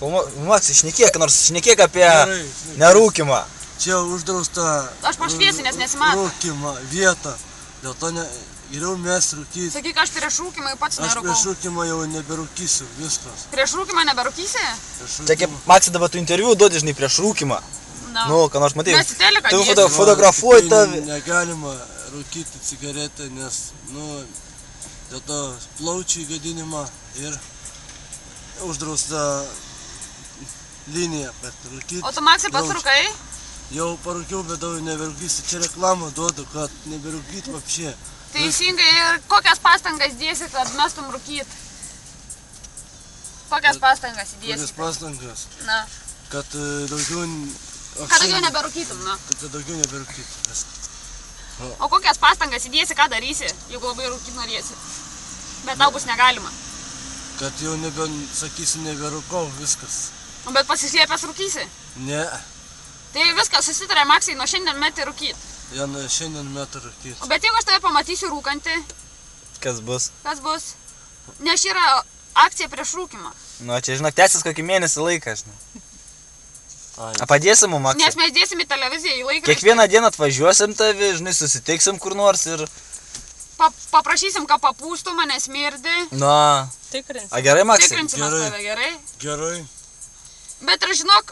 Maksai, šnekėk apie nerūkimą. Čia uždrausta Aš pašviesiu, nes nesimato. rūkimą vietą. Dėl to geriau mes rūkyti. Sakyk, aš prieš rūkimą pats Aš nerūkau. prieš rūkimą jau neberūkysiu, viskas. Prieš rūkimą neberūkysi? Čia kaip Maksai dabar tu interviu duodi, žinai, prieš rūkimą. Na. Nu, ką nors matai. Mes į teleką Tu dėsim. fotografuoji tave. Negalima rūkyti cigaretę, nes, dėl to plaučių gadinimą ir uždrausta linija, bet rūkyti. O tu, Maksai, pats rūkai? Jau parūkiau, bet jau neberūkysiu. Čia reklamą duodu, kad neberūkyti vapšė. Teisingai, ir kokias pastangas dėsi, kad mestum rūkyt? Kokias pastangas įdėsi? Kokias pastangas? Na. Kad daugiau... Kad daugiau neberūkytum, na. Kad daugiau neberūkytum. O kokias pastangas įdėsi, ką darysi, jeigu labai rūkyt norėsi? Bet tau bus negalima. Kad jau sakysi, neberūkau, viskas. Bet pasislėpęs rūkysi? Ne. Tai viskas, susitarė, Maksai, nuo šiandien meti rūkyt. Ja, nuo šiandien metu rūkyt. Bet jeigu aš tave pamatysiu rūkantį, Kas bus? kas bus? Nes yra akcija prieš rūkimą. Nu, čia, žinok, tęsis kokį mėnesį laiką, žinai. A padėsi mum, Maksai? Nes mes dėsim į televiziją, į laikraštį. Kiekvieną dieną atvažiuosim tavi, žinai, susitiksim kur nors ir... Paprašysim, kad papūstų, mane smirdi. Na. Tikrinsim. A gerai, Maksai? Tikrinsimės tave, gerai? Gerai. Bet ir žinok,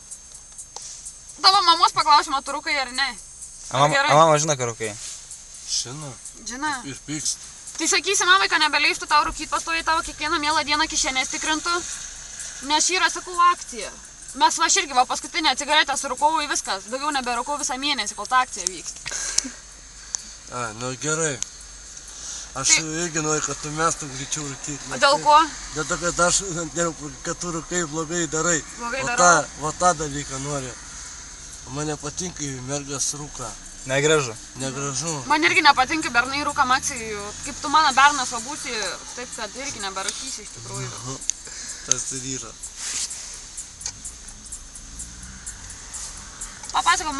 tavo mamos paklausim, tu rūkai ar ne. A mama žino, ką rūkai? Žina. Ir pykst. Tai sakysi mamai, kad nebeleistų tau rūkyt, pastoviai tavo kiekvieną mielą dieną kišenės tikrintų. Nes yra, sakau, akcija. Mes va irgi va paskutinę cigaretę surūkau į viskas. Daugiau neberūkau visą mėnesį, kol ta akcija vyks. Nu gerai. Aš irgi noriu, kad tu mestum greičiau rūkyti. O dėl ko? Dėl to, kad tu rūkai blogai darai. Blogai darau. Va tą dalyką noriu. Mane patinka, kai mergas rūka. Negražu. Negražu. Man irgi nepatinka bernai rūka, Maksai. Kaip tu mano bernas va būsi, taip kad irgi neberūkysi iš tikrųjų. Tas ir yra. Papasakok,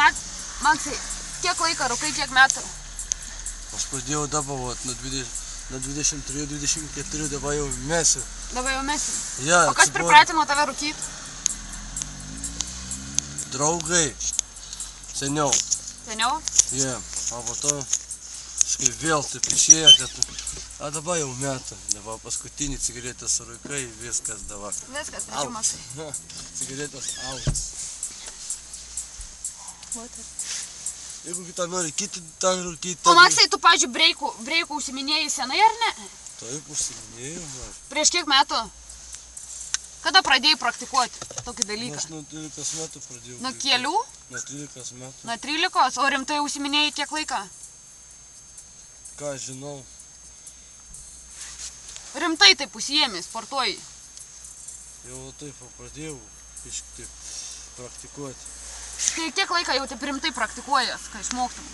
Maksai, kiek laiko rūkai, kiek metų? Aš pradėjau dabar, nuo 23-24 dabar jau mesiu. Dabar jau mesi. Ja, o kas pripratino tave rūkyt? Draugai. Seniau. Seniau? Ja, o po to vėl taip išėjo, kad... A dabar jau metų. Dabar paskutinį cigaretę surūkai, viskas dabar. Viskas, ačiū, Maksai. Cigaretės out. Jeigu kitą nori, kiti ten rūkyti... O Maksai, tu, pavyzdžiui, breikų užsiminėjai senai ar ne? Taip, užsiminėjau. Prieš kiek metų? Kada pradėjai praktikuoti tokį dalyką? Aš nuo 13 metų pradėjau. Nuo kelių? Nuo 13 metų. Nuo 13? O rimtai užsiminėjai kiek laiką? Ką žinau. Rimtai taip užsiėmė, sportuoji? Jau taip pradėjau taip praktikuoti. Tai kiek laiką jau taip rimtai praktikuojas, kai išmoktum?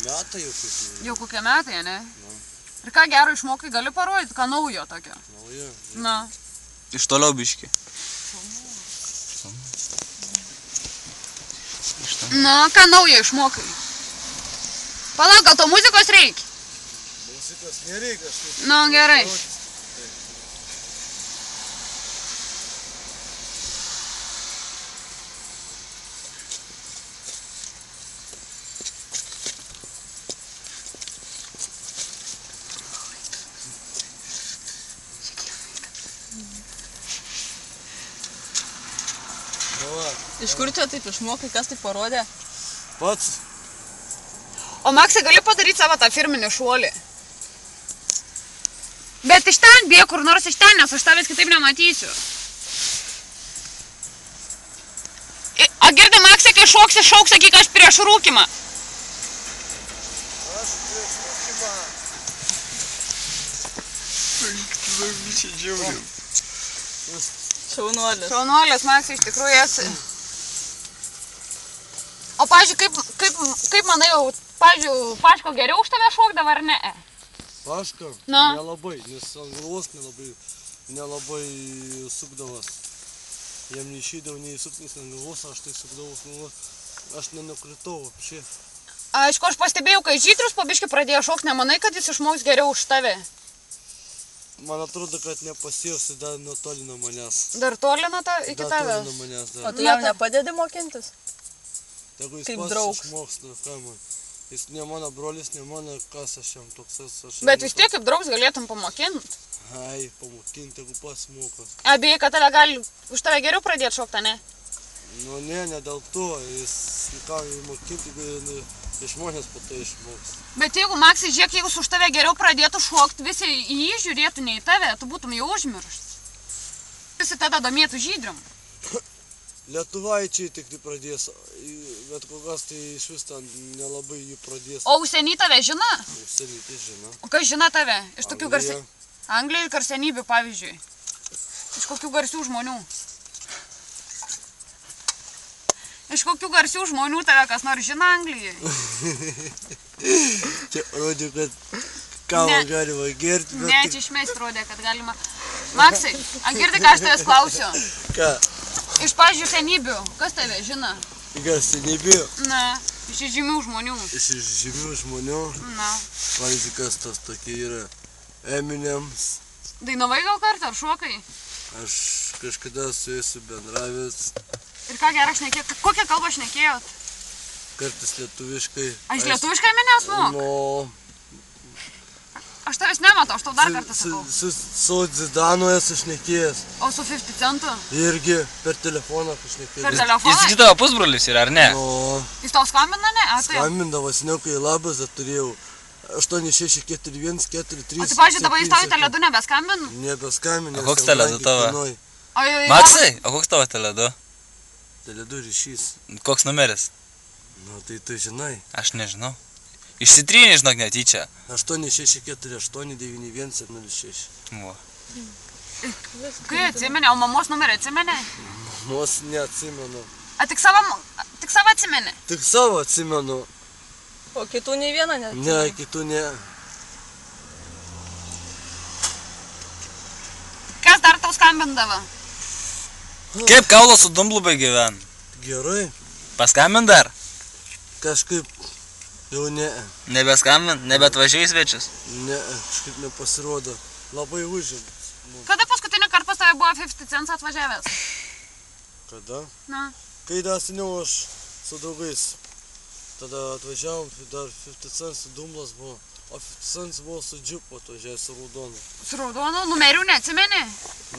Metai jau kaip. Jau kokie metai, ne? Ir ką gero išmokai, gali parodyti, ką naujo tokio? Naujo. Na. Iš toliau biški. Na, ką naujo išmokai? Palauk, gal to muzikos reikia? Muzikos nereikia, aš taip. Nu, gerai. Iš kur čia taip išmokai, kas taip parodė? Pats. O Maksai, gali padaryti savo tą firminį šuolį? Bet iš ten bėg kur nors iš ten, nes aš tavęs kitaip nematysiu. A girdi, Maksai, kai šoksi, šauk, sakyk, aš prieš rūkimą. Aš prieš rūkimą. Šaunuolis. Šaunuolis, Maksai, iš tikrųjų esi. O, pavyzdžiui, kaip manai, pavyzdžiui, Paško geriau už tave šokdavo ar ne? Paška? Na. Nelabai, nes ant galvos nelabai sukdavas. Jam neišeidavo nei suktis ant galvos, aš tai sukdavos galvos. Aš nenukritau apšė. Aišku, aš pastebėjau, kai Žydrius po biškį pradėjo šokti, nemanai, kad jis išmoks geriau už tave? man atrodo, kad nepasiekusi dar nuo toli nuo manęs. Dar tolinate iki Dar toli tavęs? nuo manęs O dar. tu jam nepadedi mokintis? Jeigu jis kaip pats draugas. išmoksta, ką man. Jis ne mano brolis, ne mano kas aš jam toks esu. Bet vis tiek kaip draugs galėtum pamokinti. Ai, pamokinti, jeigu pats mokas. Abieji, kad tave gali už tave geriau pradėti šokti, ne? Nu ne dėl to. Jis ką mokinti, žmonės po to išmoks. Bet jeigu, Maksai, žiūrėk, jeigu už tave geriau pradėtų šokti, visi į jį žiūrėtų ne į tave, tu būtum jau užmirštas. Visi tada domėtų Žydrium. Lietuvaičiai tik tai pradės, bet kokias tai iš vis ten nelabai jį pradės. O užsieny tave žino? Užsieny tai žino. O kas žino tave? Iš tokių Anglija. garsių... Anglijai ir garsenybių, pavyzdžiui. Iš kokių garsių žmonių? Iš kokių garsių žmonių tave kas nors žino Anglijai? Čia rodė, kad kavą Ne. galima gerti, bet... Ne, čia išmest rodė, kad galima... Maksai, girdi, ką aš tavęs klausiu? Ką? Iš, pavyzdžiui, senybių, kas tave žino? Garsenybė Na, iš žymių žmonių. iš žymių žmonių. Na. Pavyzdžiui, kas tas tokie yra Eminems. Dainavai gal kartą, ar šokai? Aš kažkada su jais bendravęs, Ir ką gerą šnekėjot? Kokią kalbą šnekėjot? kartais lietuviškai. Aš lietuviškai menės moku? Nu, Aš tavęs nematau, aš tau dar kartą sakau. su Zidanu esu šnekėjęs. O su 50 centų? Irgi per telefoną Per šnekėjęs. Jis telefoną? tik tavo pusbrolis yra, ar ne? Nu, Jis tau skambina, ne? A, taip. skambindavo seniaukai labas, turėjau 8641 43. O tai, pavyzdžiui, dabar jis tau į teledu nebeskambina? Nebeskambinęs. O koks teledu tavo? O jau Maksai, o koks tavo teledu? Teledu ryšys. Koks numeris? Nu, tai tu žinai. Aš nežinau. Išsitrynė, žinok, netyčia. 86489106. Vo. Kai atsimenė, o mamos numerį atsimenė? Mos neatsimenu. A tik savo atsimenė? Tik savo atsimenu. O kitų nei vieną net. Ne, kitų ne. Kas dar tau skambindavo? Kaip kaulo su dumblubai gyven? Gerai. Paskambint dar? Kažkaip jau ne. Nebeskambint? Nebetvažiai svečius? Ne, kažkaip nepasirodo. Labai užimt. Kada paskutinį kartą pas tave buvo 50 centų atvažiavęs? Kada? Na. Kai dar seniau aš su draugais. Tada atvažiavom, dar 50 centų dumblas buvo. O 50 centų buvo su džiupu atvažiavęs su raudonu. Su raudonu numerių neatsimeni?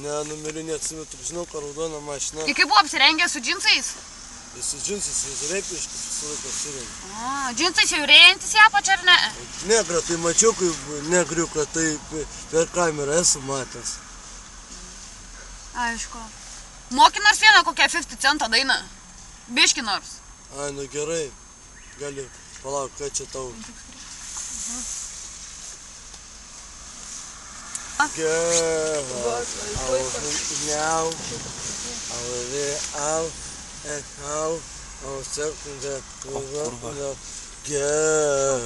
Ne, numerių neatsimenu, tik žinau, kad raudona mašina. Ir kaip buvo apsirengęs su džinsais? Su džinsais, jis reipiškas visą laiką surinko. O, džinsais jau rėjantis į apačią ar ne? Negrą, tai mačiau, kaip negriuką, tai per kamerą esu matęs. Aišku. Moki nors vieną kokią 50 centą dainą. Biški nors. Ai, nu gerai. Gali palauk, ką čia tau. Girl, now, girl,